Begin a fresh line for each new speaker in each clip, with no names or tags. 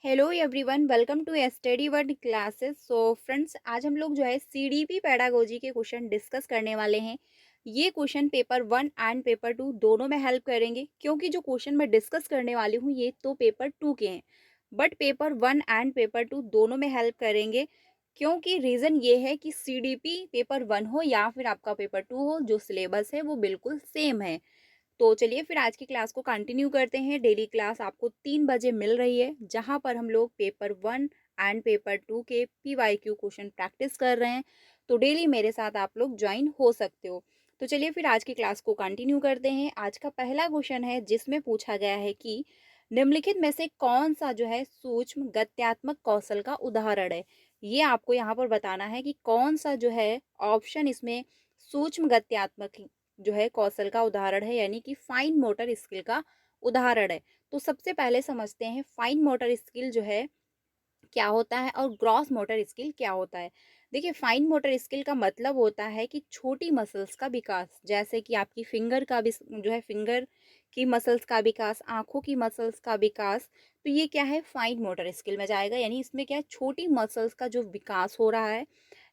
Hello everyone, welcome to study word classes. So friends, आज हम लोग जो है सीडीपी पेडागोजी के क्वेश्चन डिस्कस करने वाले हैं। ये क्वेश्चन पेपर 1 एंड पेपर 2 दोनों में हेल्प करेंगे, क्योंकि जो क्वेश्चन मैं डिस्कस करने वाली हूँ ये तो पेपर 2 के हैं, बट पेपर 1 एंड पेपर 2 दोनों में हेल्प करेंगे। क्योंकि रीज़न ये है कि सीडीपी पेपर 1 हो या फिर आपका पेपर 2 हो, जो सिलेबस है वो बिल्कुल सेम है। तो चलिए फिर आज की क्लास को कंटिन्यू करते हैं। डेली क्लास आपको 3 बजे मिल रही है, जहां पर हम लोग पेपर 1 एंड पेपर 2 के पीवाईक्यू क्वेश्चन प्रैक्टिस कर रहे हैं। तो डेली मेरे साथ आप लोग ज्वाइन हो सकते हो। तो चलिए फिर आज की क्लास को कंटिन्यू करते हैं। आज का पहला क्वेश्चन है, जिसमें पूछा गया है कि निम्नलिखित में से कौन सा जो है सूक्ष्म गत्यात्मक कौशल का उदाहरण है। ये आपको यहाँ पर बताना है कि कौन सा जो है ऑप्शन इसमें सूक्ष्म गत्यात्मक जो है कौशल का उदाहरण है, यानी कि फाइन मोटर स्किल का उदाहरण है। तो सबसे पहले समझते हैं फाइन मोटर स्किल जो है क्या होता है और ग्रॉस मोटर स्किल क्या होता है। देखिए, फाइन मोटर स्किल का मतलब होता है कि छोटी मसल्स का विकास, जैसे कि आपकी फिंगर का भी जो है फिंगर की मसल्स का विकास, आंखों की मसल्स का विकास। तो ये क्या है, फाइन मोटर स्किल में जाएगा, यानी इसमें क्या है, छोटी मसल्स का जो विकास हो रहा है।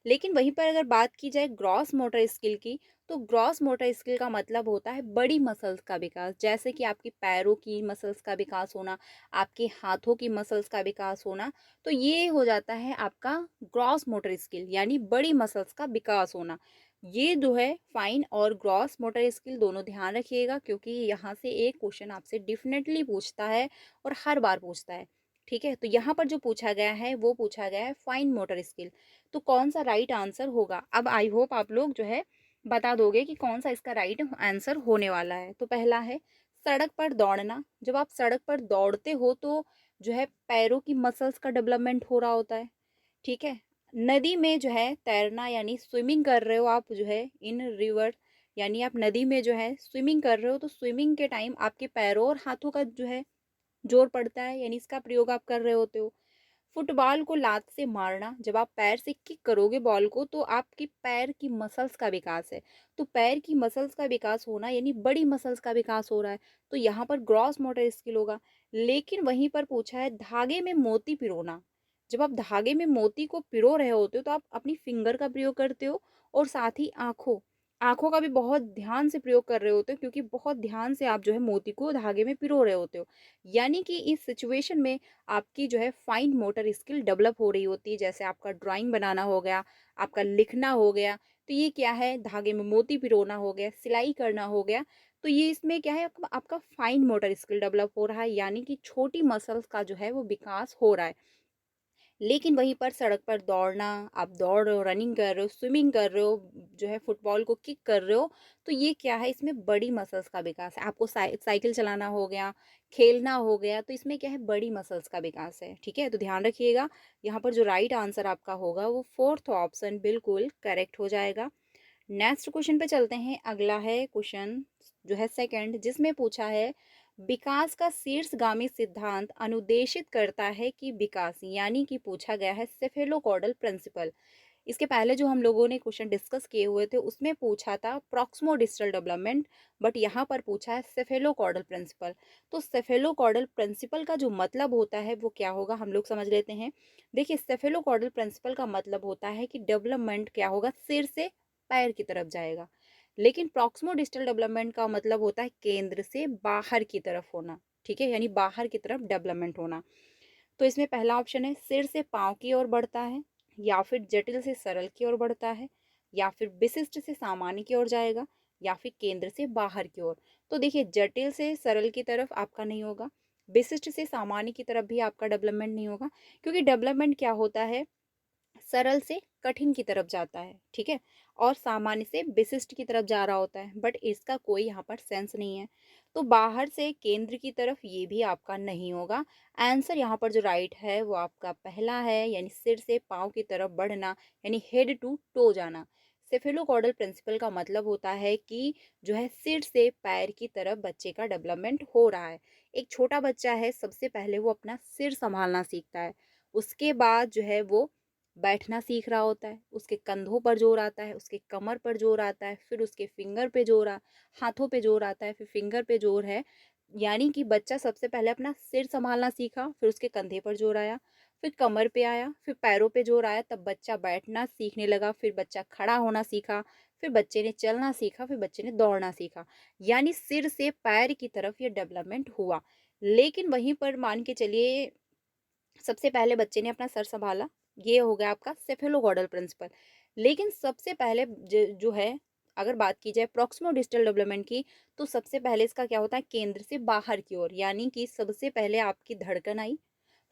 लेकिन वहीं पर अगर बात की जाए ग्रॉस मोटर स्किल की, तो ग्रॉस मोटर स्किल का मतलब होता है बड़ी मसल्स का विकास, जैसे कि आपकी पैरों की मसल्स का विकास होना, आपके हाथों की मसल्स का विकास होना। तो ये हो जाता है आपका ग्रॉस मोटर स्किल, यानी बड़ी मसल्स का विकास होना। ये जो है फाइन और ग्रॉस मोटर स्किल दोनों ध्यान रखिएगा, क्योंकि यहाँ से एक क्वेश्चन आपसे डेफिनेटली पूछता है और हर बार पूछता है। ठीक है, तो यहाँ पर जो पूछा गया है वो पूछा गया है फाइन मोटर स्किल। तो कौन सा राइट आंसर होगा? अब आई होप आप लोग जो है बता दोगे कि कौन सा इसका राइट आंसर होने वाला है। तो पहला है सड़क पर दौड़ना। जब आप सड़क पर दौड़ते हो तो जो है पैरों की मसल्स का डेवलपमेंट हो रहा होता है। ठीक है। नदी में जो है तैरना, यानी स्विमिंग कर रहे हो आप जो है इन रिवर, यानी आप नदी में जो है स्विमिंग कर रहे हो, तो स्विमिंग के टाइम आपके पैरों और हाथों का जो है जोर पड़ता है, यानी इसका प्रयोग आप कर रहे होते हो। फुटबॉल को लात से मारना, जब आप पैर से किक करोगे बॉल को, तो आपकी पैर की मसल्स का विकास है। तो पैर की मसल्स का विकास होना, यानी बड़ी मसल्स का विकास हो रहा है। तो यहाँ पर ग्रॉस मोटर स्किल होगा। लेकिन वहीं पर पूछा है धागे में मोती पिरोना। जब आप धागे में मोती को पिरो रहे होते हो, तो आप अपनी फिंगर का प्रयोग करते हो, और साथ ही आंखों आंखों का भी बहुत ध्यान से प्रयोग कर रहे होते हो, क्योंकि बहुत ध्यान से आप जो है मोती को धागे में पिरो रहे होते हो। यानी कि इस सिचुएशन में आपकी जो है फाइन मोटर स्किल डेवलप हो रही होती है, जैसे आपका ड्राइंग बनाना हो गया, आपका लिखना हो गया। तो ये क्या है, धागे में मोती पिरोना हो गया, सिलाई करना हो गया। तो ये इसमें क्या है, आपका फाइन मोटर स्किल डेवलप हो रहा है, यानी कि छोटी मसल्स का जो है वो विकास हो रहा है। लेकिन वहीं पर सड़क पर दौड़ना, आप दौड़ रहे हो, रनिंग कर रहे हो, स्विमिंग कर रहे हो, जो है फुटबॉल को किक कर रहे हो, तो ये क्या है, इसमें बड़ी मसल्स का विकास है। आपको साइकिल चलाना हो गया, खेलना हो गया, तो इसमें क्या है, बड़ी मसल्स का विकास है। ठीक है, तो ध्यान रखिएगा, यहाँ पर जो राइट आंसर आपका होगा वो फोर्थ ऑप्शन बिल्कुल करेक्ट हो जाएगा। नेक्स्ट क्वेश्चन पे चलते हैं। अगला है क्वेश्चन जो है सेकंड, जिसमें पूछा है विकास का शीर्षगामी सिद्धांत अनुदेशित करता है कि विकास, यानी कि पूछा गया है सेफेलोकॉर्डल प्रिंसिपल। इसके पहले जो हम लोगों ने क्वेश्चन डिस्कस किए हुए थे उसमें पूछा था प्रॉक्सिमोडिस्टल डेवलपमेंट, बट यहाँ पर पूछा है सेफेलोकॉर्डल प्रिंसिपल। तो सेफेलोकॉर्डल प्रिंसिपल का जो मतलब होता है वो क्या होगा, हम लोग समझ लेते हैं। देखिए, सेफेलोकॉर्डल प्रिंसिपल का मतलब होता है कि डेवलपमेंट क्या होगा, सिर से पैर की तरफ जाएगा। लेकिन प्रॉक्सिमोडिस्टल डेवलपमेंट का मतलब होता है केंद्र से बाहर की तरफ होना। ठीक है, यानी बाहर की तरफ डेवलपमेंट होना। तो इसमें पहला ऑप्शन है सिर से पांव की ओर बढ़ता है, या फिर जटिल से सरल की ओर बढ़ता है, या फिर विशिष्ट से सामान्य की ओर जाएगा, या फिर केंद्र से बाहर की ओर। तो देखिए, जटिल से सरल की तरफ आपका नहीं होगा, विशिष्ट से सामान्य की तरफ भी आपका डेवलपमेंट नहीं होगा, क्योंकि डेवलपमेंट क्या होता है, सरल से कठिन की तरफ जाता है। ठीक है, और सामान्य से विशिष्ट की तरफ जा रहा होता है, बट इसका कोई यहाँ पर सेंस नहीं है। तो बाहर से केंद्र की तरफ ये भी आपका नहीं होगा। आंसर यहाँ पर जो राइट है वो आपका पहला है, यानी सिर से पाँव की तरफ बढ़ना, यानी हेड टू टो जाना। सेफेलोकॉर्डल प्रिंसिपल का मतलब होता है कि जो है सिर से पैर की तरफ बच्चे का डेवलपमेंट हो रहा है। एक छोटा बच्चा है, सबसे पहले वो अपना सिर संभालना सीखता है, उसके बाद जो है वो बैठना सीख रहा होता है, उसके कंधों पर जोर आता है, उसके कमर पर जोर आता है, फिर उसके फिंगर पे जोर हाथों पे जोर आता है, फिर फिंगर पे जोर है, यानी कि बच्चा सबसे पहले अपना सिर सँभालना सीखा, फिर उसके कंधे पर ज़ोर आया, फिर कमर पे आया, फिर पैरों पे ज़ोर आया, तब बच्चा बैठना सीखने लगा, फिर बच्चा खड़ा होना सीखा, फिर बच्चे ने चलना सीखा, फिर बच्चे ने दौड़ना सीखा। यानी सिर से पैर की तरफ ये डेवलपमेंट हुआ। लेकिन वहीं पर मान के चलिए सबसे पहले बच्चे ने अपना सर सँभाला, ये हो गया आपका सेफेलोगोडल प्रिंसिपल। लेकिन सबसे पहले जो है अगर बात की जाए प्रॉक्सिमोडिस्टल डेवलपमेंट की, तो सबसे पहले इसका क्या होता है केंद्र से बाहर की ओर, यानी कि सबसे पहले आपकी धड़कन आई,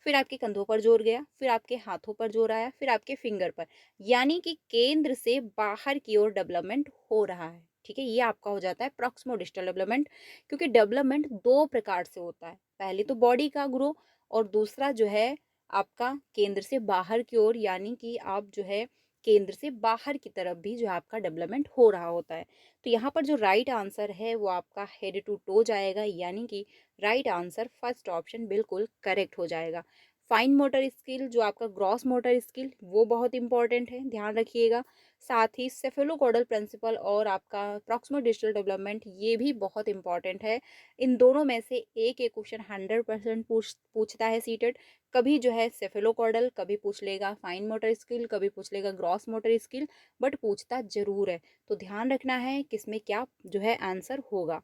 फिर आपके कंधों पर ज़ोर गया, फिर आपके हाथों पर ज़ोर आया, फिर आपके फिंगर पर। यानी कि केंद्र से बाहर की ओर डेवलपमेंट हो रहा है। ठीक है? ये आपका हो जाता है प्रॉक्सिमोडिस्टल डेवलपमेंट, क्योंकि डेवलपमेंट 2 प्रकार से होता है। पहले तो बॉडी का ग्रो और दूसरा जो है आपका केंद्र से बाहर की ओर, यानी कि आप जो है केंद्र से बाहर की तरफ भी जो है आपका डेवलपमेंट हो रहा होता है। तो यहाँ पर जो राइट आंसर है वो आपका हेड टू टो जाएगा, यानी कि राइट आंसर फर्स्ट ऑप्शन बिल्कुल करेक्ट हो जाएगा। फाइन मोटर स्किल जो आपका ग्रॉस मोटर स्किल वो बहुत इंपॉर्टेंट है, ध्यान रखिएगा। साथ ही सेफेलोकॉडल प्रिंसिपल और आपका प्रॉक्सिमल डिजिटल डेवलपमेंट ये भी बहुत इंपॉर्टेंट है। इन दोनों में से एक एक क्वेश्चन 100% पूछता है सीटेट। कभी जो है सेफेलोकॉडल, कभी पूछ लेगा फाइन मोटर स्किल, कभी पूछ लेगा ग्रॉस मोटर स्किल, बट पूछता जरूर है। तो ध्यान रखना है किसमें क्या जो है आंसर होगा।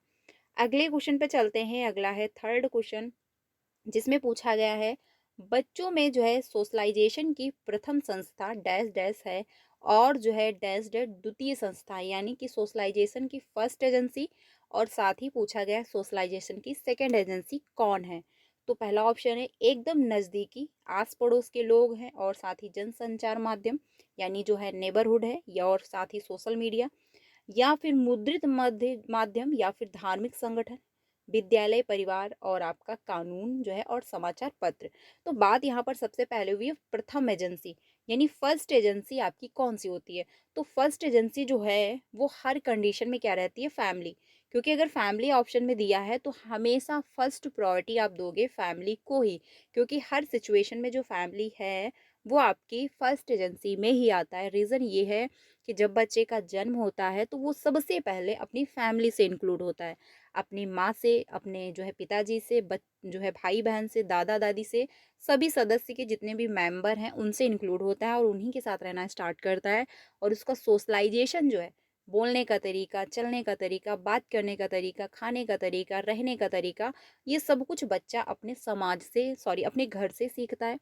अगले क्वेश्चन पे चलते हैं। अगला है थर्ड क्वेश्चन, जिसमें पूछा गया है बच्चों में जो है सोशलाइजेशन की प्रथम संस्था डैश डैश है और जो है डैश डैश द्वितीय संस्था है, यानी कि सोशलाइजेशन की फर्स्ट एजेंसी और साथ ही पूछा गया सोशलाइजेशन की सेकंड एजेंसी कौन है। तो पहला ऑप्शन है एकदम नज़दीकी आस पड़ोस के लोग हैं और साथ ही जनसंचार माध्यम, यानी जो है नेबरहुड है, या और साथ ही सोशल मीडिया, या फिर मुद्रित माध्यम, या फिर धार्मिक संगठन, विद्यालय, परिवार और आपका कानून जो है और समाचार पत्र। तो बात यहाँ पर सबसे पहले हुई है प्रथम एजेंसी, यानी फर्स्ट एजेंसी आपकी कौन सी होती है। तो फर्स्ट एजेंसी जो है वो हर कंडीशन में क्या रहती है फैमिली, क्योंकि अगर फैमिली ऑप्शन में दिया है तो हमेशा फर्स्ट प्रायोरिटी आप दोगे फैमिली को ही, क्योंकि हर सिचुएशन में जो फैमिली है वो आपकी फर्स्ट एजेंसी में ही आता है। रीज़न ये है कि जब बच्चे का जन्म होता है तो वो सबसे पहले अपनी फैमिली से इंक्लूड होता है, अपनी माँ से, अपने जो है पिताजी से, जो है भाई बहन से, दादा दादी से, सभी सदस्य के जितने भी मेंबर हैं उनसे इंक्लूड होता है और उन्हीं के साथ रहना स्टार्ट करता है। और उसका सोशलाइजेशन जो है बोलने का तरीका, चलने का तरीका, बात करने का तरीका, खाने का तरीका, रहने का तरीका, ये सब कुछ बच्चा अपने समाज से, सॉरी अपने घर से सीखता है।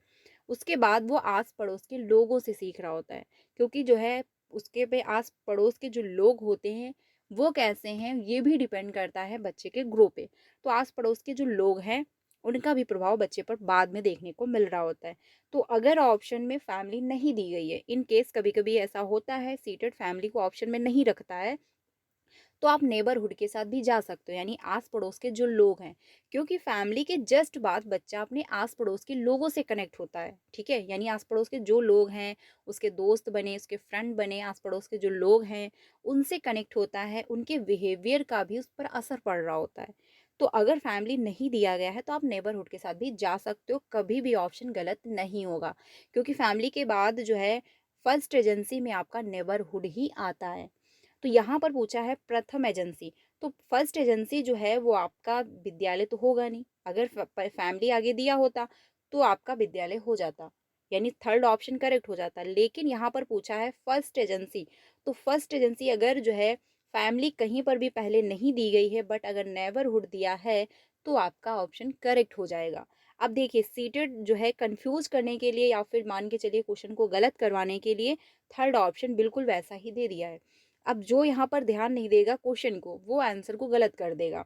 उसके बाद वो आस पड़ोस के लोगों से सीख रहा होता है, क्योंकि जो है उसके पे आस पड़ोस के जो लोग होते हैं वो कैसे हैं ये भी डिपेंड करता है बच्चे के ग्रो पे। तो आस पड़ोस के जो लोग हैं उनका भी प्रभाव बच्चे पर बाद में देखने को मिल रहा होता है। तो अगर ऑप्शन में फैमिली नहीं दी गई है, इन केस कभी कभी ऐसा होता है सीटेड फैमिली को ऑप्शन में नहीं रखता है, तो आप नेबरहुड के साथ भी जा सकते हो, यानी आस पड़ोस के जो लोग हैं, क्योंकि फैमिली के जस्ट बाद बच्चा अपने आस पड़ोस के लोगों से कनेक्ट होता है। ठीक है, यानी आस पड़ोस के जो लोग हैं उसके दोस्त बने, उसके फ्रेंड बने, आस पड़ोस के जो लोग हैं उनसे कनेक्ट होता है, उनके बिहेवियर का भी उस पर असर पड़ रहा होता है। तो अगर फैमिली नहीं दिया गया है तो आप नेबरहुड के साथ भी जा सकते हो, कभी भी ऑप्शन गलत नहीं होगा, क्योंकि फैमिली के बाद जो है फर्स्ट एजेंसी में आपका नेबरहुड ही आता है। तो यहाँ पर पूछा है प्रथम एजेंसी, तो फर्स्ट एजेंसी जो है वो आपका विद्यालय तो होगा नहीं। अगर फैमिली आगे दिया होता तो आपका विद्यालय हो जाता, यानी थर्ड ऑप्शन करेक्ट हो जाता। लेकिन यहाँ पर पूछा है फर्स्ट एजेंसी, तो फर्स्ट एजेंसी अगर जो है फैमिली कहीं पर भी पहले नहीं दी गई है बट अगर नेबरहुड दिया है तो आपका ऑप्शन करेक्ट हो जाएगा। अब देखिए सीटेड जो है कंफ्यूज करने के लिए या फिर मान के चलिए क्वेश्चन को गलत करवाने के लिए थर्ड ऑप्शन बिल्कुल वैसा ही दे दिया है। अब जो यहाँ पर ध्यान नहीं देगा क्वेश्चन को वो आंसर को गलत कर देगा।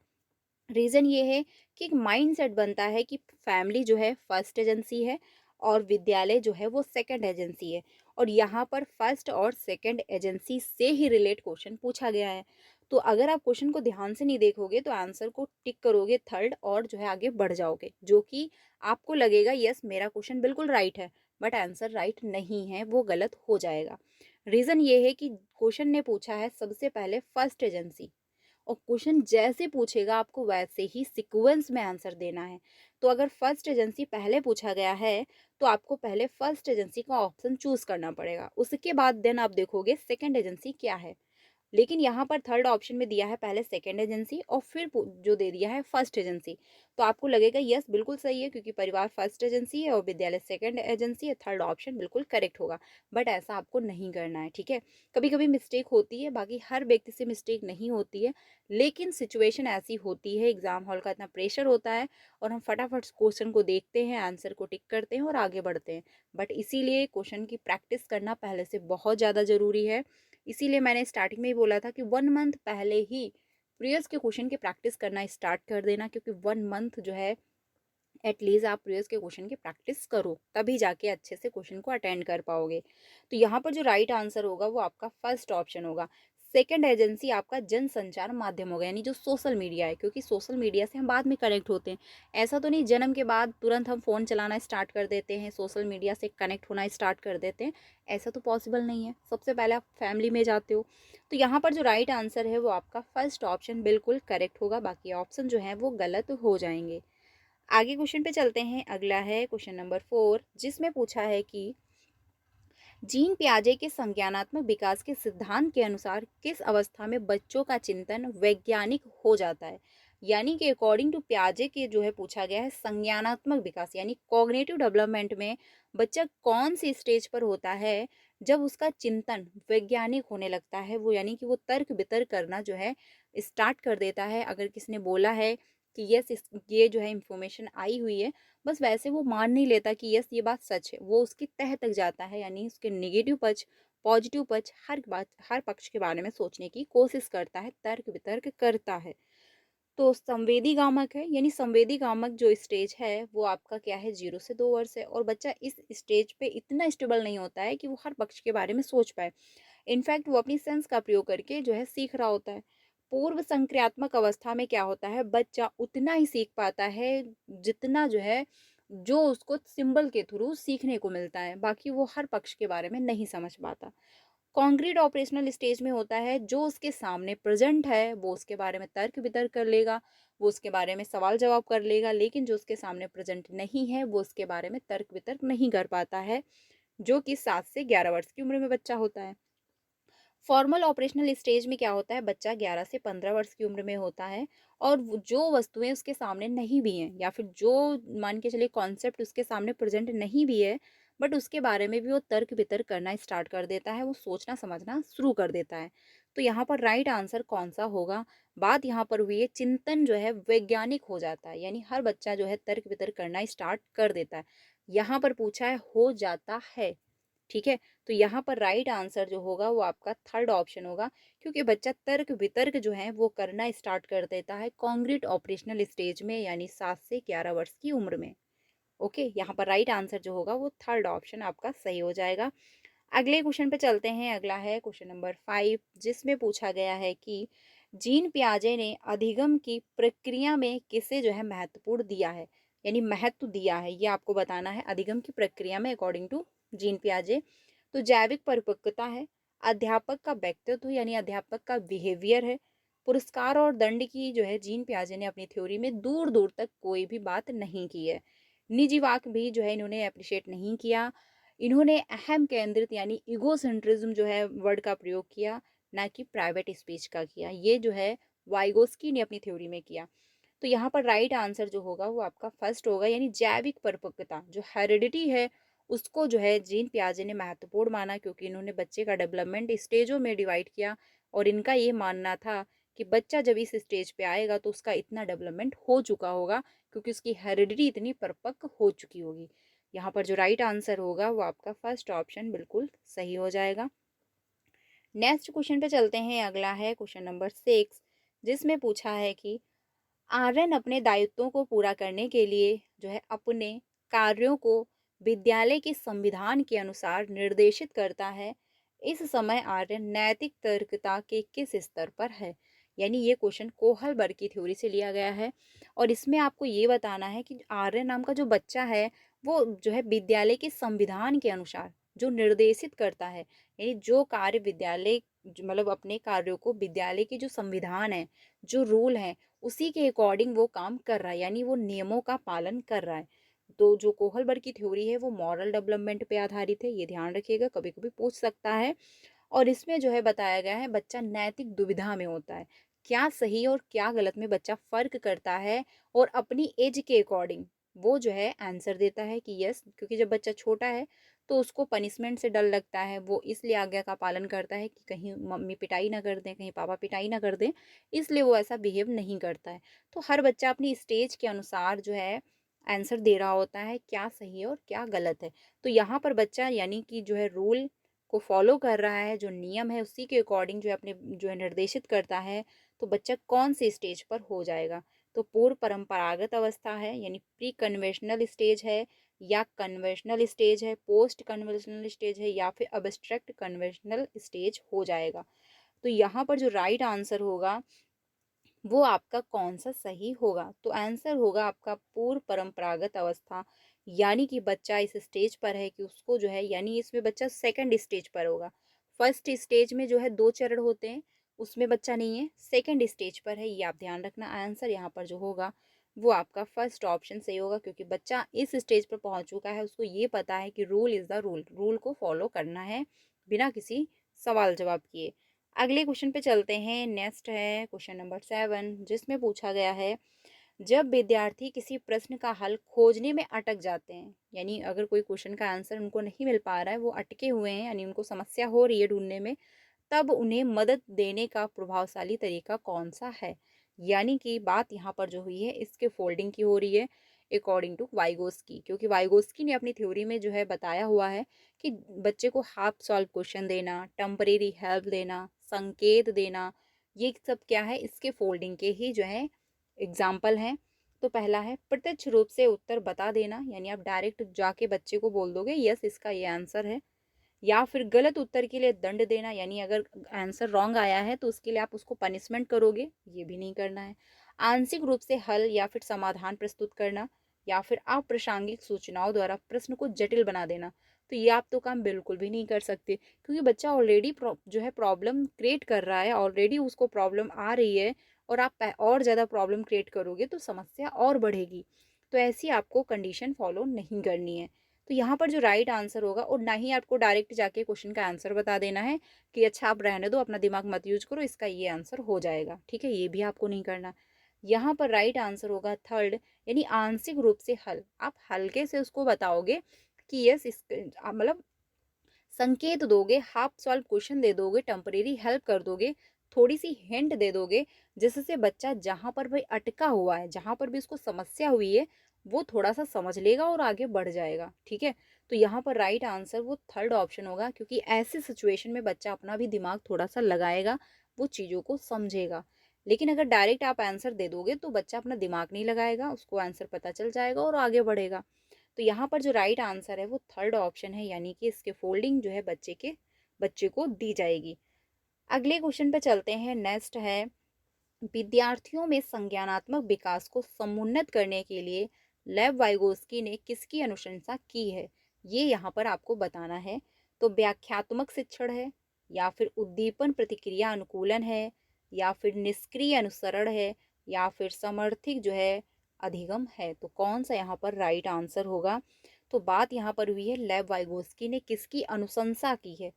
रीज़न ये है कि एक माइंडसेट बनता है कि फैमिली जो है फर्स्ट एजेंसी है और विद्यालय जो है वो सेकंड एजेंसी है, और यहाँ पर फर्स्ट और सेकंड एजेंसी से ही रिलेट क्वेश्चन पूछा गया है। तो अगर आप क्वेश्चन को ध्यान से नहीं देखोगे तो आंसर को टिक करोगे थर्ड और जो है आगे बढ़ जाओगे, जो कि आपको लगेगा यस मेरा क्वेश्चन बिल्कुल राइट है, बट आंसर राइट नहीं है, वो गलत हो जाएगा। रीज़न ये है कि क्वेश्चन ने पूछा है सबसे पहले फर्स्ट एजेंसी, और क्वेश्चन जैसे पूछेगा आपको वैसे ही सीक्वेंस में आंसर देना है। तो अगर फर्स्ट एजेंसी पहले पूछा गया है तो आपको पहले फर्स्ट एजेंसी का ऑप्शन चूज करना पड़ेगा, उसके बाद देन आप देखोगे सेकंड एजेंसी क्या है। लेकिन यहाँ पर थर्ड ऑप्शन में दिया है पहले सेकंड एजेंसी और फिर जो दे दिया है फर्स्ट एजेंसी। तो आपको लगेगा यस बिल्कुल सही है, क्योंकि परिवार फर्स्ट एजेंसी है और विद्यालय सेकंड एजेंसी है, थर्ड ऑप्शन बिल्कुल करेक्ट होगा। बट ऐसा आपको नहीं करना है, ठीक है। कभी कभी मिस्टेक होती है, बाकी हर व्यक्ति से मिस्टेक नहीं होती है, लेकिन सिचुएशन ऐसी होती है, एग्जाम हॉल का इतना प्रेशर होता है और हम फटाफट क्वेश्चन को देखते हैं, आंसर को टिक करते हैं और आगे बढ़ते हैं। बट इसीलिए क्वेश्चन की प्रैक्टिस करना पहले से बहुत ज़्यादा ज़रूरी है। इसीलिए मैंने स्टार्टिंग में ही बोला था कि 1 मंथ पहले ही प्रीवियस के क्वेश्चन की प्रैक्टिस करना स्टार्ट कर देना, क्योंकि 1 मंथ जो है एटलीस्ट आप प्रीवियस के क्वेश्चन की प्रैक्टिस करो, तभी जाके अच्छे से क्वेश्चन को अटेंड कर पाओगे। तो यहाँ पर जो राइट आंसर होगा वो आपका फर्स्ट ऑप्शन होगा। सेकंड एजेंसी आपका जनसंचार माध्यम होगा, यानी जो सोशल मीडिया है, क्योंकि सोशल मीडिया से हम बाद में कनेक्ट होते हैं। ऐसा तो नहीं जन्म के बाद तुरंत हम फ़ोन चलाना स्टार्ट कर देते हैं, सोशल मीडिया से कनेक्ट होना स्टार्ट कर देते हैं। ऐसा तो पॉसिबल नहीं है, सबसे पहले आप फैमिली में जाते हो। तो यहाँ पर जो राइट आंसर है वो आपका फर्स्ट ऑप्शन बिल्कुल करेक्ट होगा, बाकी ऑप्शन जो है वो गलत हो जाएंगे। आगे क्वेश्चन पे चलते हैं। अगला है क्वेश्चन नंबर 4, जिसमें पूछा है कि जीन पियाजे के संज्ञानात्मक विकास के सिद्धांत के अनुसार किस अवस्था में बच्चों का चिंतन वैज्ञानिक हो जाता है। यानी कि अकॉर्डिंग टू पियाजे के जो है पूछा गया है संज्ञानात्मक विकास यानी कॉग्निटिव डेवलपमेंट में बच्चा कौन सी स्टेज पर होता है जब उसका चिंतन वैज्ञानिक होने लगता है, वो यानी कि वो तर्क वितर्क करना जो है स्टार्ट कर देता है। अगर किसने बोला है कि यस ये जो है इंफॉर्मेशन आई हुई है, बस वैसे वो मान नहीं लेता कि यस ये बात सच है, वो उसकी तह तक जाता है, यानी उसके नेगेटिव पक्ष पॉजिटिव पक्ष हर पक्ष के बारे में सोचने की कोशिश करता है, तर्क वितर्क करता है। तो संवेदी गामक है, यानी संवेदी गामक जो स्टेज है वो आपका क्या है 0 से 2 वर्ष है, और बच्चा इस स्टेज पे इतना स्टेबल नहीं होता है कि वो हर पक्ष के बारे में सोच पाए। इनफैक्ट वो अपनी सेंस का प्रयोग करके जो है सीख रहा होता है। पूर्व संक्रियात्मक अवस्था में क्या होता है, बच्चा उतना ही सीख पाता है जितना जो है जो उसको सिंबल के थ्रू सीखने को मिलता है, बाकी वो हर पक्ष के बारे में नहीं समझ पाता। कॉन्क्रीट ऑपरेशनल स्टेज में होता है जो उसके सामने प्रेजेंट है वो उसके बारे में तर्क वितर्क कर लेगा, वो उसके बारे में सवाल जवाब कर लेगा, लेकिन जो उसके सामने प्रेजेंट नहीं है वो उसके बारे में तर्क वितर्क नहीं कर पाता है, जो कि 7 से 11 वर्ष की उम्र में बच्चा होता है। फॉर्मल ऑपरेशनल स्टेज में क्या होता है, बच्चा 11 से 15 वर्ष की उम्र में होता है, और जो वस्तुएं उसके सामने नहीं भी हैं या फिर जो मान के चलिए कॉन्सेप्ट उसके सामने प्रेजेंट नहीं भी है, बट उसके बारे में भी वो तर्क वितर्क करना स्टार्ट कर देता है, वो सोचना समझना शुरू कर देता है। तो यहाँ पर राइट आंसर कौन सा होगा, बात यहाँ पर हुई है चिंतन जो है वैज्ञानिक हो जाता है, यानी हर बच्चा जो है तर्क वितर्क करना स्टार्ट कर देता है। यहाँ पर पूछा है हो जाता है, ठीक है। तो यहाँ पर राइट आंसर जो होगा वो आपका थर्ड ऑप्शन होगा, क्योंकि बच्चा तर्क वितर्क जो है वो करना स्टार्ट कर देता है कॉन्क्रीट ऑपरेशनल स्टेज में, यानी 7 से 11 वर्ष की उम्र में। ओके, यहाँ पर राइट आंसर जो होगा वो थर्ड ऑप्शन आपका सही हो जाएगा। अगले क्वेश्चन पे चलते हैं। अगला है क्वेश्चन नंबर 5, जिसमें पूछा गया है कि जीन पियाजे ने अधिगम की प्रक्रिया में किसे जो है महत्वपूर्ण दिया है, यानी महत्व दिया है, ये आपको बताना है अधिगम की प्रक्रिया में अकॉर्डिंग टू जीन पियाजे। तो जैविक परिपक्वता है, अध्यापक का व्यक्तित्व यानी अध्यापक का बिहेवियर है, पुरस्कार और दंड की जो है जीन पियाजे ने अपनी थ्योरी में दूर दूर तक कोई भी बात नहीं की है। निजी वाक भी जो है इन्होंने अप्रिशिएट नहीं किया। इन्होंने अहम केंद्रित यानी ईगोसेंट्रिज्म जो है वर्ड का प्रयोग किया, ना कि प्राइवेट स्पीच का किया। ये जो है वाइगोस्की ने अपनी थ्योरी में किया। तो यहाँ पर राइट आंसर जो होगा वो आपका फर्स्ट होगा, यानी जैविक परिपक्वता जो हेरिडिटी है उसको जो है जीन पियाजे ने महत्वपूर्ण माना, क्योंकि इन्होंने बच्चे का डेवलपमेंट स्टेजों में डिवाइड किया और इनका ये मानना था कि बच्चा जब इस स्टेज पे आएगा तो उसका इतना डेवलपमेंट हो चुका होगा, क्योंकि उसकी हेरिडिटी इतनी परिपक्व हो चुकी होगी। यहाँ पर जो राइट आंसर होगा वो आपका फर्स्ट ऑप्शन बिल्कुल सही हो जाएगा। नेक्स्ट क्वेश्चन पे चलते हैं। अगला है क्वेश्चन नंबर 6, जिसमें पूछा है कि आर्यन अपने दायित्वों को पूरा करने के लिए जो है अपने कार्यों को विद्यालय के संविधान के अनुसार निर्देशित करता है। इस समय आर्यन नैतिक तर्कता के किस स्तर पर है, यानी ये क्वेश्चन कोहलबर्ग की थ्योरी से लिया गया है, और इसमें आपको ये बताना है कि आर्यन नाम का जो बच्चा है वो जो है विद्यालय के संविधान के अनुसार जो निर्देशित करता है, यानी जो कार्य विद्यालय मतलब अपने कार्यों को विद्यालय के जो संविधान है जो रूल है उसी के अकॉर्डिंग वो काम कर रहा है, यानी वो नियमों का पालन कर रहा है। तो जो कोहलबर्ग की थ्योरी है वो मॉरल डेवलपमेंट पे आधारित है, ये ध्यान रखिएगा, कभी कभी पूछ सकता है। और इसमें जो है बताया गया है बच्चा नैतिक दुविधा में होता है, क्या सही और क्या गलत में बच्चा फ़र्क करता है और अपनी एज के अकॉर्डिंग वो जो है आंसर देता है कि यस, क्योंकि जब बच्चा छोटा है तो उसको पनिशमेंट से डर लगता है, वो इसलिए आज्ञा का पालन करता है कि कहीं मम्मी पिटाई ना कर दें, कहीं पापा पिटाई ना कर दें, इसलिए वो ऐसा बिहेव नहीं करता है। तो हर बच्चा अपनी स्टेज के अनुसार जो है आंसर दे रहा होता है, क्या सही है और क्या गलत है। तो यहाँ पर बच्चा यानी कि जो है रूल को फॉलो कर रहा है, जो नियम है उसी के अकॉर्डिंग जो है अपने जो है निर्देशित करता है, तो बच्चा कौन सी स्टेज पर हो जाएगा। तो पूर्व परंपरागत अवस्था है यानी प्री कन्वेंशनल स्टेज है, या कन्वेंशनल स्टेज है, पोस्ट कन्वेंशनल स्टेज है, या फिर अब्स्ट्रैक्ट कन्वेंशनल स्टेज हो जाएगा। तो यहाँ पर जो राइट आंसर होगा वो आपका कौन सा सही होगा। तो आंसर होगा आपका पूर्व परंपरागत अवस्था, यानी कि बच्चा इस स्टेज पर है कि उसको जो है यानी इसमें बच्चा सेकंड स्टेज पर होगा। फर्स्ट स्टेज में जो है 2 चरण होते हैं, उसमें बच्चा नहीं है, सेकंड स्टेज पर है, ये आप ध्यान रखना। आंसर यहाँ पर जो होगा वो आपका फर्स्ट ऑप्शन सही होगा, क्योंकि बच्चा इस स्टेज पर पहुंच चुका है, उसको ये पता है कि rule is the rule, rule को फॉलो करना है बिना किसी सवाल जवाब किए। अगले क्वेश्चन पे चलते हैं। नेक्स्ट है क्वेश्चन नंबर 7, जिसमें पूछा गया है, जब विद्यार्थी किसी प्रश्न का हल खोजने में अटक जाते हैं, यानी अगर कोई क्वेश्चन का आंसर उनको नहीं मिल पा रहा है, वो अटके हुए हैं यानी उनको समस्या हो रही है ढूंढने में, तब उन्हें मदद देने का प्रभावशाली तरीका कौन सा है। यानी कि बात यहाँ पर जो हुई है इसके फोल्डिंग की हो रही है अकॉर्डिंग टू वाइगोस्की, क्योंकि वाइगोस्की ने अपनी थ्योरी में जो है बताया हुआ है कि बच्चे को हाफ सॉल्व क्वेश्चन देना, टेम्परेरी हेल्प देना, संकेत देना, ये सब क्या है इसके फोल्डिंग के ही जो है एग्जाम्पल हैं। तो पहला है प्रत्यक्ष रूप से उत्तर बता देना, यानी आप डायरेक्ट जाके बच्चे को बोल दोगे यस इसका ये आंसर है। या फिर गलत उत्तर के लिए दंड देना, यानी अगर आंसर रॉन्ग आया है तो उसके लिए आप उसको पनिशमेंट करोगे, ये भी नहीं करना है। आंशिक रूप से हल या फिर समाधान प्रस्तुत करना, या फिर अप्रासंगिक सूचनाओं द्वारा प्रश्न को जटिल बना देना। तो ये आप तो काम बिल्कुल भी नहीं कर सकते, क्योंकि बच्चा ऑलरेडी जो है प्रॉब्लम क्रिएट कर रहा है, ऑलरेडी उसको प्रॉब्लम आ रही है, और आप और ज़्यादा प्रॉब्लम क्रिएट करोगे तो समस्या और बढ़ेगी। तो ऐसी आपको कंडीशन फॉलो नहीं करनी है। तो यहाँ पर जो राइट आंसर होगा, और ना ही आपको डायरेक्ट जाके क्वेश्चन का आंसर बता देना है कि अच्छा आप रहने दो, अपना दिमाग मत यूज करो, इसका ये आंसर हो जाएगा, ठीक है, ये भी आपको नहीं करना। यहाँ पर राइट आंसर होगा थर्ड, यानी आंशिक रूप से हल। आप हल्के से उसको बताओगे कि यस इस मतलब संकेत दोगे, हाफ सॉल्व क्वेश्चन दे दोगे, टेम्परेरी हेल्प कर दोगे, थोड़ी सी हिंट दे दोगे, जिससे बच्चा जहां पर भाई अटका हुआ है, जहां पर भी उसको समस्या हुई है, वो थोड़ा सा समझ लेगा और आगे बढ़ जाएगा, ठीक है। तो यहाँ पर राइट आंसर वो थर्ड ऑप्शन होगा, क्योंकि ऐसी सिचुएशन में बच्चा अपना भी दिमाग थोड़ा सा लगाएगा, वो चीज़ों को समझेगा। लेकिन अगर डायरेक्ट आप आंसर दे दोगे तो बच्चा अपना दिमाग नहीं लगाएगा, उसको आंसर पता चल जाएगा और आगे बढ़ेगा। तो यहाँ पर जो राइट आंसर है वो थर्ड ऑप्शन है, यानी कि इसके फोल्डिंग जो है बच्चे को दी जाएगी। अगले क्वेश्चन पे चलते हैं। नेक्स्ट है, विद्यार्थियों में संज्ञानात्मक विकास को समुन्नत करने के लिए लेव वाइगोस्की ने किसकी अनुशंसा की है, ये यहाँ पर आपको बताना है। तो व्याख्यात्मक शिक्षण है, या फिर उद्दीपन प्रतिक्रिया अनुकूलन है, या फिर निष्क्रिय अनुसरण है, या फिर समर्थिक जो है अधिगम है। तो कौन सा यहाँ पर राइट आंसर होगा। तो बात यहाँ पर हुई है लेव वाइगोस्की ने किसकी अनुशंसा की है,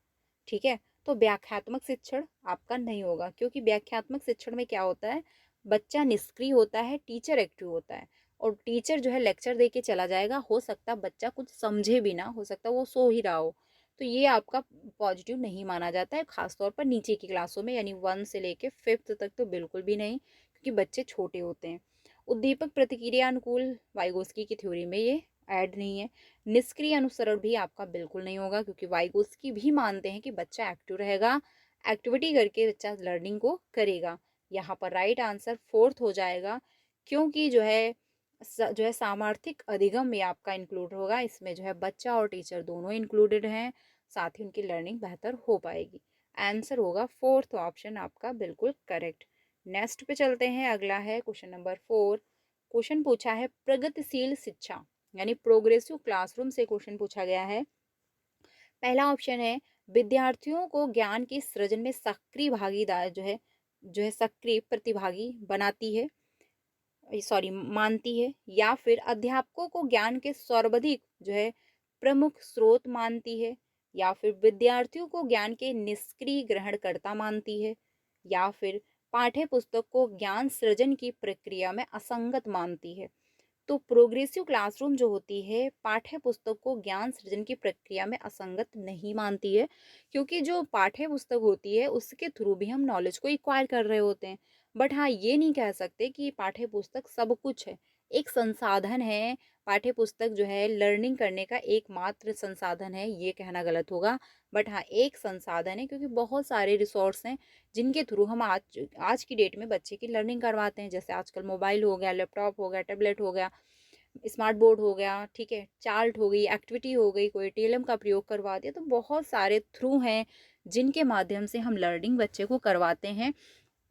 ठीक है। तो व्याख्यात्मक शिक्षण आपका नहीं होगा, क्योंकि व्याख्यात्मक शिक्षण में क्या होता है, बच्चा निष्क्रिय होता है, टीचर एक्टिव होता है, और टीचर जो है लेक्चर दे के चला जाएगा, हो सकता है बच्चा कुछ समझे भी ना, हो सकता है वो सो ही रहा हो। तो ये आपका पॉजिटिव नहीं माना जाता है, खासतौर पर नीचे की क्लासों में, यानी 1 से लेके 5th तक तो बिल्कुल भी नहीं, क्योंकि बच्चे छोटे होते हैं। उद्दीपक प्रतिक्रिया अनुकूल वाइगोस्की की थ्योरी में ये ऐड नहीं है। निष्क्रिय अनुसरण भी आपका बिल्कुल नहीं होगा, क्योंकि वाइगोस्की भी मानते हैं कि बच्चा एक्टिव रहेगा, एक्टिविटी करके बच्चा लर्निंग को करेगा। यहाँ पर राइट आंसर फोर्थ हो जाएगा, क्योंकि जो है सामर्थ्यिक अधिगम में आपका इंक्लूड होगा, इसमें जो है बच्चा और टीचर दोनों इंक्लूडेड हैं, साथ ही उनकी लर्निंग बेहतर हो पाएगी। आंसर होगा फोर्थ ऑप्शन आपका बिल्कुल करेक्ट। नेक्स्ट पे चलते हैं। अगला है क्वेश्चन नंबर 4। क्वेश्चन पूछा है प्रगतिशील शिक्षा, यानी प्रोग्रेसिव क्लासरूम से क्वेश्चन पूछा गया है। पहला ऑप्शन है, विद्यार्थियों को ज्ञान के सृजन में सक्रिय भागीदार जो है सक्रिय प्रतिभागी बनाती है, सॉरी मानती है, या फिर अध्यापकों को ज्ञान के सर्वाधिक जो है प्रमुख स्रोत मानती है, या फिर विद्यार्थियों को ज्ञान के निष्क्रिय ग्रहणकर्ता मानती है, या फिर पाठ्य पुस्तक को ज्ञान सृजन की प्रक्रिया में असंगत मानती है। तो प्रोग्रेसिव क्लासरूम जो होती है पाठ्य पुस्तक को ज्ञान सृजन की प्रक्रिया में असंगत नहीं मानती है, क्योंकि जो पाठ्य पुस्तक होती है उसके थ्रू भी हम नॉलेज को एक्वायर कर रहे होते हैं। बट हाँ, ये नहीं कह सकते कि पाठ्य पुस्तक सब कुछ है। एक संसाधन है, पाठ्य पुस्तक जो है लर्निंग करने का एकमात्र संसाधन है, ये कहना गलत होगा। बट हाँ, एक संसाधन है, क्योंकि बहुत सारे रिसोर्स हैं जिनके थ्रू हम आज आज की डेट में बच्चे की लर्निंग करवाते हैं। जैसे आजकल मोबाइल हो गया, लैपटॉप हो गया, टैबलेट हो गया, स्मार्ट बोर्ड हो गया, ठीक है, चार्ट हो गई, एक्टिविटी हो गई, कोई टीएलएम का प्रयोग करवा दिया। तो बहुत सारे थ्रू हैं जिनके माध्यम से हम लर्निंग बच्चे को करवाते हैं।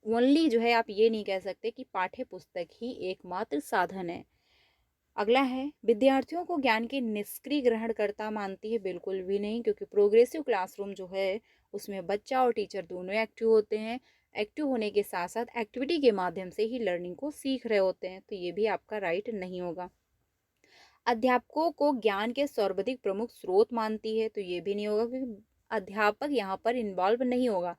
ओनली जो है आप ये नहीं कह सकते कि पाठ्य पुस्तक ही एकमात्र साधन है। अगला है, विद्यार्थियों को ज्ञान के निष्क्रिय ग्रहणकर्ता मानती है। बिल्कुल भी नहीं, क्योंकि प्रोग्रेसिव क्लासरूम जो है उसमें बच्चा और टीचर दोनों एक्टिव होते हैं। एक्टिव होने के साथ साथ एक्टिविटी के माध्यम से ही लर्निंग को सीख रहे होते हैं। तो ये भी आपका राइट नहीं होगा। अध्यापकों को ज्ञान के सर्वाधिक प्रमुख स्रोत मानती है। तो ये भी नहीं होगा, क्योंकि अध्यापक यहाँ पर इन्वॉल्व नहीं होगा,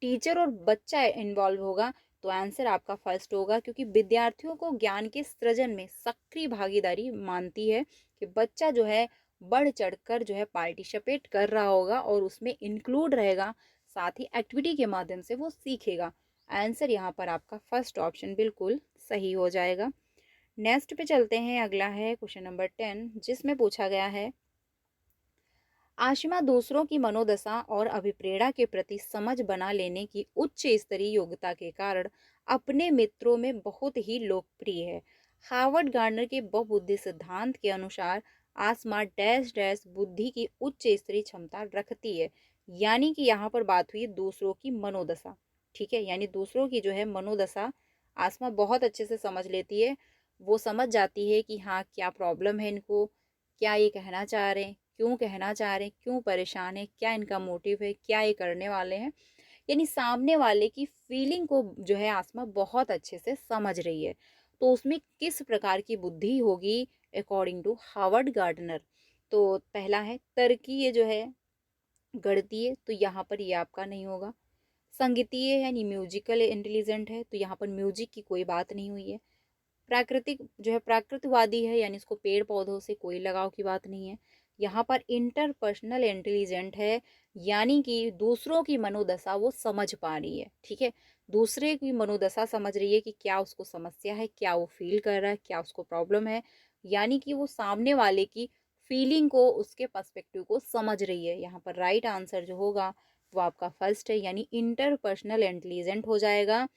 टीचर और बच्चा इन्वॉल्व होगा। तो आंसर आपका फर्स्ट होगा, क्योंकि विद्यार्थियों को ज्ञान के सृजन में सक्रिय भागीदारी मानती है, कि बच्चा जो है बढ़ चढ़कर जो है पार्टिसिपेट कर रहा होगा और उसमें इंक्लूड रहेगा, साथ ही एक्टिविटी के माध्यम से वो सीखेगा। आंसर यहाँ पर आपका फर्स्ट ऑप्शन बिल्कुल सही हो जाएगा। नेक्स्ट पे चलते हैं। अगला है क्वेश्चन नंबर 10, जिसमें पूछा गया है, आशिमा दूसरों की मनोदशा और अभिप्रेरणा के प्रति समझ बना लेने की उच्च स्तरीय योग्यता के कारण अपने मित्रों में बहुत ही लोकप्रिय है। हार्वर्ड गार्डनर के बहुबुद्धि सिद्धांत के अनुसार आसमा डैश डैश बुद्धि की उच्च स्तरीय क्षमता रखती है। यानी कि यहाँ पर बात हुई दूसरों की मनोदशा, ठीक है, यानी दूसरों की जो है मनोदशा आसमा बहुत अच्छे से समझ लेती है। वो समझ जाती है कि हाँ, क्या प्रॉब्लम है इनको, क्या ये कहना चाह रहे हैं, क्यों कहना चाह रहे हैं, क्यों परेशान है, क्या इनका मोटिव है, क्या ये करने वाले हैं। यानी सामने वाले की फीलिंग को जो है आसमा बहुत अच्छे से समझ रही है। तो उसमें किस प्रकार की बुद्धि होगी अकॉर्डिंग टू हार्वर्ड गार्डनर। तो पहला है तर्कीय जो है, गणितीय, तो यहाँ पर ये आपका नहीं होगा। संगीतीय है, यानी म्यूजिकल इंटेलिजेंट है, तो यहाँ पर म्यूजिक की कोई बात नहीं हुई है। प्राकृतिक जो है प्राकृतवादी है, यानी इसको पेड़ पौधों से कोई लगाव की बात नहीं है। यहाँ पर इंटरपर्सनल इंटेलिजेंट है, यानी कि दूसरों की मनोदशा वो समझ पा रही है, ठीक है, दूसरे की मनोदशा समझ रही है कि क्या उसको समस्या है, क्या वो फील कर रहा है, क्या उसको प्रॉब्लम है। यानी कि वो सामने वाले की फीलिंग को, उसके पर्सपेक्टिव को समझ रही है। यहाँ पर राइट आंसर जो होगा वो आपका फर्स्ट है, यानी इंटरपर्सनल इंटेलिजेंट हो जाएगा।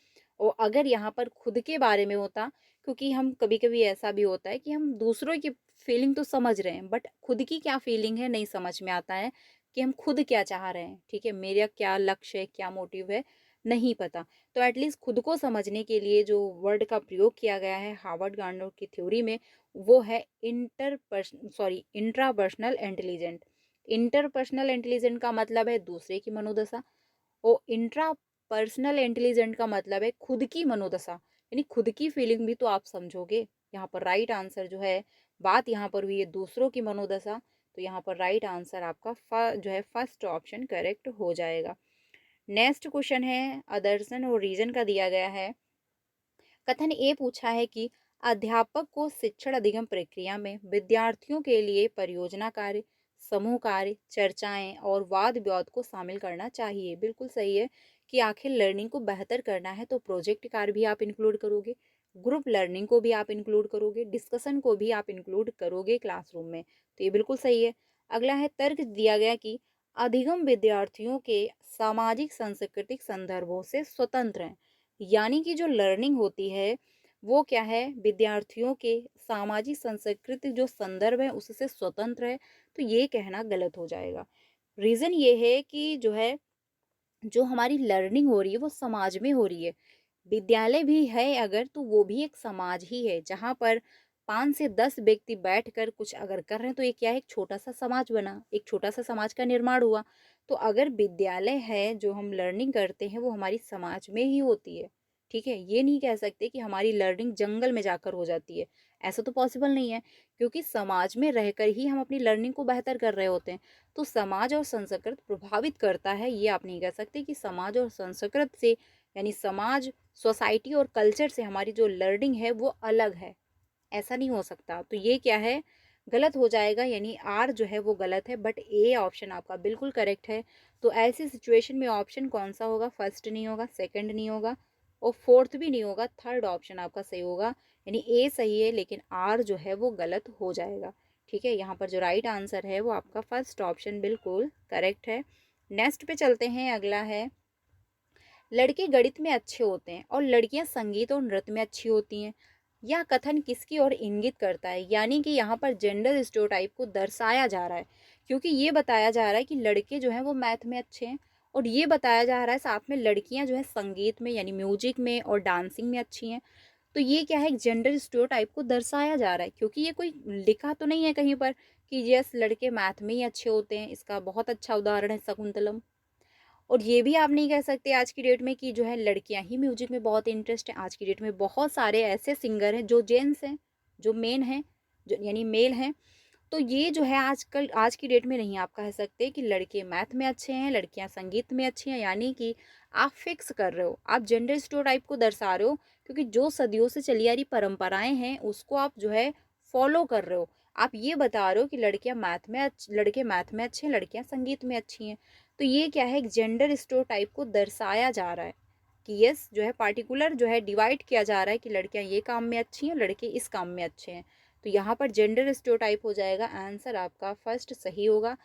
और अगर यहाँ पर खुद के बारे में होता, क्योंकि हम कभी कभी ऐसा भी होता है कि हम दूसरों की फीलिंग तो समझ रहे हैं, बट खुद की क्या फीलिंग है नहीं समझ में आता है, कि हम खुद क्या चाह रहे हैं, ठीक है, मेरा क्या लक्ष्य है, क्या मोटिव है, नहीं पता। तो एटलीस्ट खुद को समझने के लिए जो वर्ड का प्रयोग किया गया है हार्वर्ड गार्डनर की थ्योरी में, वो है इंट्रापर्सनल इंटेलिजेंट। इंटरपर्सनल इंटेलिजेंट का मतलब है दूसरे की मनोदशा, और इंट्रा पर्सनल इंटेलिजेंट का मतलब है खुद की मनोदशा, यानी खुद की फीलिंग भी तो आप समझोगे। यहाँ पर राइट आंसर जो है, बात यहाँ पर हुई है दूसरों की मनोदशा, तो यहाँ पर राइट आंसर आपका जो है फर्स्ट ऑप्शन करेक्ट हो जाएगा। नेक्स्ट क्वेश्चन है, अदर्शन और रीजन का दिया गया है। कथन ए पूछा है कि अध्यापक को शिक्षण अधिगम प्रक्रिया में विद्यार्थियों के लिए परियोजना कार्य, समूह कार्य, चर्चाएं और वाद विवाद को शामिल करना चाहिए। बिल्कुल सही है, कि आखिर लर्निंग को बेहतर करना है तो प्रोजेक्ट कार्य भी आप इंक्लूड करोगे, ग्रुप लर्निंग को भी आप इंक्लूड करोगे, डिस्कशन को भी आप इंक्लूड करोगे क्लासरूम में। तो ये बिल्कुल सही है। अगला है, तर्क दिया गया कि अधिगम विद्यार्थियों के सामाजिक सांस्कृतिक संदर्भों से स्वतंत्र है। यानी कि जो लर्निंग होती है वो क्या है, विद्यार्थियों के सामाजिक सांस्कृतिक जो संदर्भ है उससे स्वतंत्र है। तो ये कहना गलत हो जाएगा। रीज़न ये है कि जो है, जो हमारी लर्निंग हो रही है वो समाज में हो रही है। विद्यालय भी है अगर, तो वो भी एक समाज ही है, जहाँ पर 5 से 10 व्यक्ति बैठकर कुछ अगर कर रहे हैं तो ये क्या है, एक छोटा सा समाज बना, एक छोटा सा समाज का निर्माण हुआ। तो अगर विद्यालय है, जो हम लर्निंग करते हैं वो हमारी समाज में ही होती है, ठीक है, ये नहीं कह सकते कि हमारी लर्निंग जंगल में जाकर हो जाती है। ऐसा तो पॉसिबल नहीं है, क्योंकि समाज में रहकर ही हम अपनी लर्निंग को बेहतर कर रहे होते हैं। तो समाज और संस्कृत प्रभावित करता है, ये आप नहीं कह सकते कि समाज और संस्कृत से, यानी समाज, सोसाइटी और कल्चर से हमारी जो लर्निंग है वो अलग है, ऐसा नहीं हो सकता। तो ये क्या है, गलत हो जाएगा, यानी आर जो है वो गलत है, बट ए ऑप्शन आपका बिल्कुल करेक्ट है। तो ऐसी सिचुएशन में ऑप्शन कौन सा होगा, फर्स्ट नहीं होगा, सेकंड नहीं होगा और फोर्थ भी नहीं होगा, थर्ड ऑप्शन आपका सही होगा। यानी ए सही है लेकिन आर जो है वो गलत हो जाएगा। ठीक है, यहाँ पर जो राइट आंसर है वो आपका फर्स्ट ऑप्शन बिल्कुल करेक्ट है। नेक्स्ट पे चलते हैं, अगला है, लड़के गणित में अच्छे होते हैं और लड़कियां संगीत और नृत्य में अच्छी होती हैं। यह कथन किसकी ओर इंगित करता है, यानी कि यहाँ पर जेंडर स्टेरियोटाइप को दर्शाया जा रहा है, क्योंकि ये बताया जा रहा है कि लड़के जो हैं वो मैथ में अच्छे हैं और ये बताया जा रहा है साथ में लड़कियां जो है संगीत में यानी म्यूजिक में और डांसिंग में अच्छी हैं। तो ये क्या है, एक जेंडर स्टेरियोटाइप को दर्शाया जा रहा है, क्योंकि ये कोई लिखा तो नहीं है कहीं पर कि यस लड़के मैथ में ही अच्छे होते हैं। इसका बहुत अच्छा उदाहरण है शकुंतलम। और ये भी आप नहीं कह सकते आज की डेट में कि जो है लड़कियां ही म्यूजिक में बहुत इंटरेस्ट है। आज की डेट में बहुत सारे ऐसे सिंगर हैं जो जेंट्स हैं, जो मेन हैं, जो यानी मेल हैं। तो ये जो है आजकल आज की डेट में नहीं आप कह सकते कि लड़के मैथ में अच्छे हैं, लड़कियां संगीत में अच्छी हैं, यानी कि आप फिक्स कर रहे हो, आप जेंडर स्टेरियोटाइप को दर्शा रहे हो, क्योंकि जो सदियों से चली आ रही परंपराएं हैं उसको आप जो है फॉलो कर रहे हो। आप ये बता रहे हो कि लड़के मैथ में अच्छे हैं, लड़कियां संगीत में अच्छी हैं। तो ये क्या है, एक जेंडर स्टेरियोटाइप को दर्शाया जा रहा है कि यस जो है पार्टिकुलर जो है डिवाइड किया जा रहा है कि लड़कियां ये काम में अच्छी हैं, लड़के इस काम में अच्छे हैं। तो यहाँ पर जेंडर स्टेरियोटाइप हो जाएगा, आंसर आपका फर्स्ट सही होगा।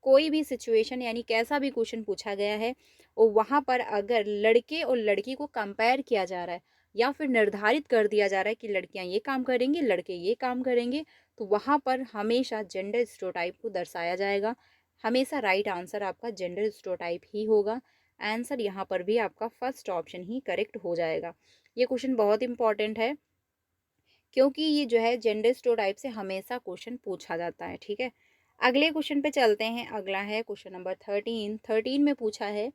कोई भी सिचुएशन यानी कैसा भी क्वेश्चन पूछा गया है और वहाँ पर अगर लड़के और लड़की को कंपेयर किया जा रहा है या फिर निर्धारित कर दिया जा रहा है कि लड़कियां ये काम करेंगी, लड़के ये काम करेंगे, तो वहाँ पर हमेशा जेंडर स्टेरियोटाइप को दर्शाया जाएगा। हमेशा राइट आंसर आपका जेंडर स्टेरियोटाइप ही होगा। आंसर यहाँ पर भी आपका फर्स्ट ऑप्शन ही करेक्ट हो जाएगा। ये क्वेश्चन बहुत इंपॉर्टेंट है, क्योंकि ये जो है जेंडर स्टेरियोटाइप से हमेशा क्वेश्चन पूछा जाता है। ठीक है, अगले क्वेश्चन पे चलते हैं। अगला है क्वेश्चन नंबर 13 में पूछा है,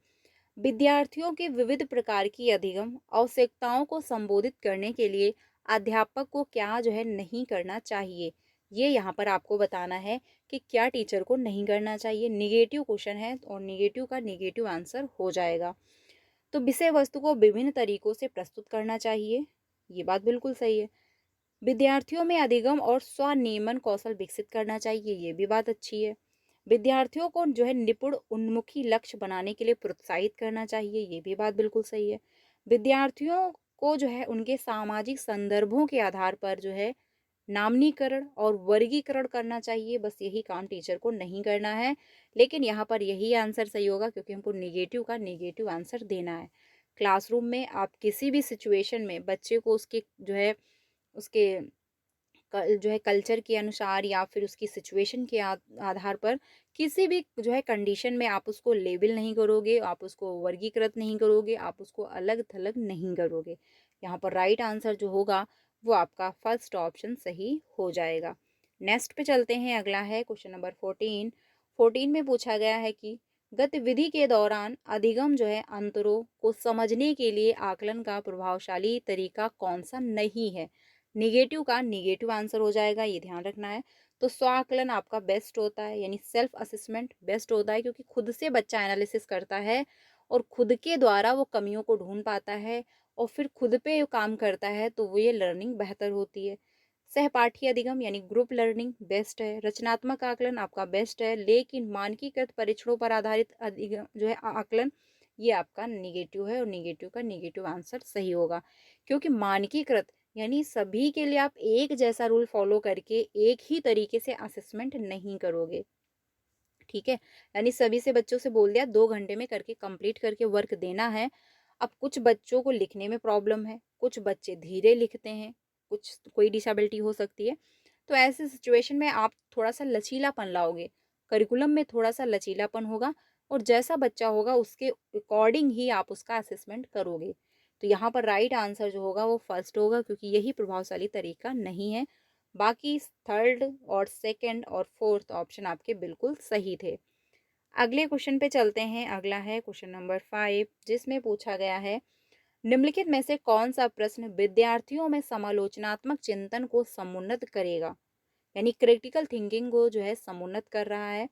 विद्यार्थियों के विविध प्रकार की अधिगम आवश्यकताओं को संबोधित करने के लिए अध्यापक को क्या जो है नहीं करना चाहिए। ये यहाँ पर आपको बताना है कि क्या टीचर को नहीं करना चाहिए। निगेटिव क्वेश्चन है और निगेटिव का निगेटिव आंसर हो जाएगा। तो विषय वस्तु को विभिन्न तरीकों से प्रस्तुत करना चाहिए, ये बात बिल्कुल सही है। विद्यार्थियों में अधिगम और स्वनियमन कौशल विकसित करना चाहिए, ये भी बात अच्छी है। विद्यार्थियों को जो है निपुण उन्मुखी लक्ष्य बनाने के लिए प्रोत्साहित करना चाहिए, ये भी बात बिल्कुल सही है। विद्यार्थियों को जो है उनके सामाजिक संदर्भों के आधार पर जो है नामनीकरण और वर्गीकरण करना चाहिए, बस यही काम टीचर को नहीं करना है। लेकिन यहाँ पर यही आंसर सही होगा, क्योंकि हमको निगेटिव का निगेटिव आंसर देना है। क्लासरूम में आप किसी भी सिचुएशन में बच्चे को उसके जो है उसके जो है कल्चर के अनुसार या फिर उसकी सिचुएशन के आधार पर किसी भी जो है कंडीशन में आप उसको लेबल नहीं करोगे, आप उसको वर्गीकृत नहीं करोगे, आप उसको अलग थलग नहीं करोगे। यहाँ पर राइट आंसर जो होगा वो आपका फर्स्ट ऑप्शन सही हो जाएगा। नेक्स्ट पे चलते हैं, अगला है क्वेश्चन नंबर 14 में पूछा गया है कि गतिविधि के दौरान अधिगम जो है अंतरों को समझने के लिए आकलन का प्रभावशाली तरीका कौन सा नहीं है। निगेटिव का निगेटिव आंसर हो जाएगा, ये ध्यान रखना है। तो स्व आकलन आपका बेस्ट होता है, यानी सेल्फ असेसमेंट बेस्ट होता है, क्योंकि खुद से बच्चा एनालिसिस करता है और खुद के द्वारा वो कमियों को ढूंढ पाता है और फिर खुद पे काम करता है, तो वो ये लर्निंग बेहतर होती है। सहपाठी अधिगम यानी ग्रुप लर्निंग बेस्ट है। रचनात्मक आकलन आपका बेस्ट है, लेकिन मानकीकृत परीक्षणों पर आधारित अधिगम जो है आकलन, ये आपका निगेटिव है और निगेटिव का निगेटिव आंसर सही होगा, क्योंकि मानकीकृत यानी सभी के लिए आप एक जैसा रूल फॉलो करके एक ही तरीके से असेसमेंट नहीं करोगे। ठीक है, यानी सभी से बच्चों से बोल दिया 2 घंटे में करके कंप्लीट करके वर्क देना है। अब कुछ बच्चों को लिखने में प्रॉब्लम है, कुछ बच्चे धीरे लिखते हैं, कुछ कोई डिसेबिलिटी हो सकती है। तो ऐसे सिचुएशन में आप थोड़ा सा लचीलापन लाओगे, करिकुलम में थोड़ा सा लचीलापन होगा और जैसा बच्चा होगा उसके अकॉर्डिंग ही आप उसका असेसमेंट करोगे। तो यहाँ पर राइट आंसर जो होगा वो फर्स्ट होगा, क्योंकि यही प्रभावशाली तरीका नहीं है। बाकी थर्ड और सेकंड और फोर्थ ऑप्शन आपके बिल्कुल सही थे। अगले क्वेश्चन पे चलते हैं, अगला है क्वेश्चन नंबर 5, जिसमें पूछा गया है निम्नलिखित में से कौन सा प्रश्न विद्यार्थियों में समालोचनात्मक चिंतन को समुन्नत करेगा, यानी क्रिटिकल थिंकिंग को जो है समुन्नत कर रहा है।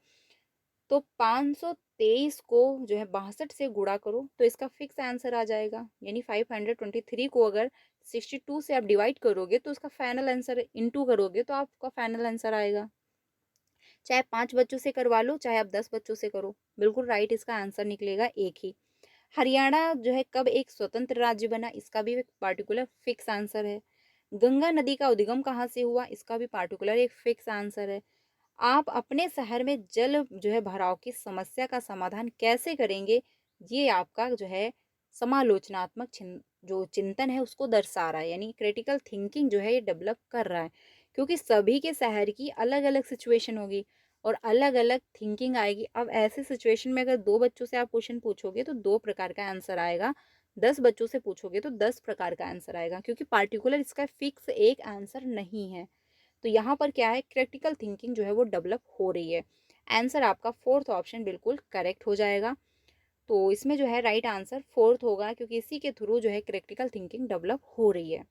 तो 523 को जो है 62 से गुणा करो तो इसका फिक्स आंसर आ जाएगा, यानी 523 को अगर 62 से आप डिवाइड करोगे तो उसका फाइनल आंसर इंटू करोगे तो आपका फाइनल आंसर आएगा। चाहे 5 बच्चों से करवा लो, चाहे आप 10 बच्चों से करो, बिल्कुल राइट इसका आंसर निकलेगा एक ही। हरियाणा जो है कब एक स्वतंत्र राज्य बना, इसका भी एक पार्टिकुलर फिक्स आंसर है। गंगा नदी का उद्गम कहाँ से हुआ, इसका भी पार्टिकुलर एक फिक्स आंसर है। आप अपने शहर में जल जो है भराव की समस्या का समाधान कैसे करेंगे, ये आपका जो है समालोचनात्मक जो चिंतन है उसको दर्शा रहा है, यानी क्रिटिकल थिंकिंग जो है ये डेवलप कर रहा है। क्योंकि सभी के शहर की अलग अलग सिचुएशन होगी और अलग अलग थिंकिंग आएगी। अब ऐसे सिचुएशन में अगर 2 बच्चों से आप क्वेश्चन पूछोगे तो 2 प्रकार का आंसर आएगा, 10 बच्चों से पूछोगे तो 10 प्रकार का आंसर आएगा, क्योंकि पार्टिकुलर इसका फिक्स एक आंसर नहीं है। तो यहाँ पर क्या है, क्रिटिकल थिंकिंग जो है वो डेवलप हो रही है। आंसर आपका फोर्थ ऑप्शन बिल्कुल करेक्ट हो जाएगा। तो इसमें जो है राइट आंसर फोर्थ होगा, क्योंकि इसी के थ्रू जो है क्रिटिकल थिंकिंग डेवलप हो रही है।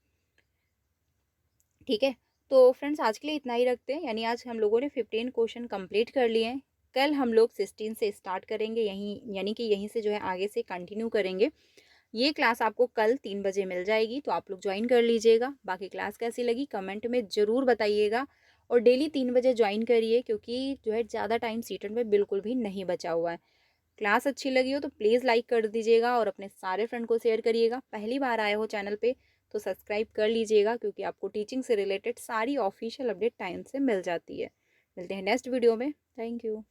ठीक है, तो फ्रेंड्स आज के लिए इतना ही रखते हैं, यानी आज हम लोगों ने 15 क्वेश्चन कंप्लीट कर लिए हैं। कल हम लोग 16 से स्टार्ट करेंगे, यहीं यानी कि यहीं से जो है आगे से कंटिन्यू करेंगे। ये क्लास आपको कल 3 बजे मिल जाएगी, तो आप लोग ज्वाइन कर लीजिएगा। बाकी क्लास कैसी लगी कमेंट में ज़रूर बताइएगा, और डेली 3 बजे ज्वाइन करिए, क्योंकि जो है ज़्यादा टाइम सीटेड में बिल्कुल भी नहीं बचा हुआ है। क्लास अच्छी लगी हो तो प्लीज़ लाइक कर दीजिएगा और अपने सारे फ्रेंड को शेयर करिएगा। पहली बार आए हो चैनल पे तो सब्सक्राइब कर लीजिएगा, क्योंकि आपको टीचिंग से रिलेटेड सारी ऑफिशियल अपडेट टाइम से मिल जाती है। मिलते हैं नेक्स्ट वीडियो में। Thank you.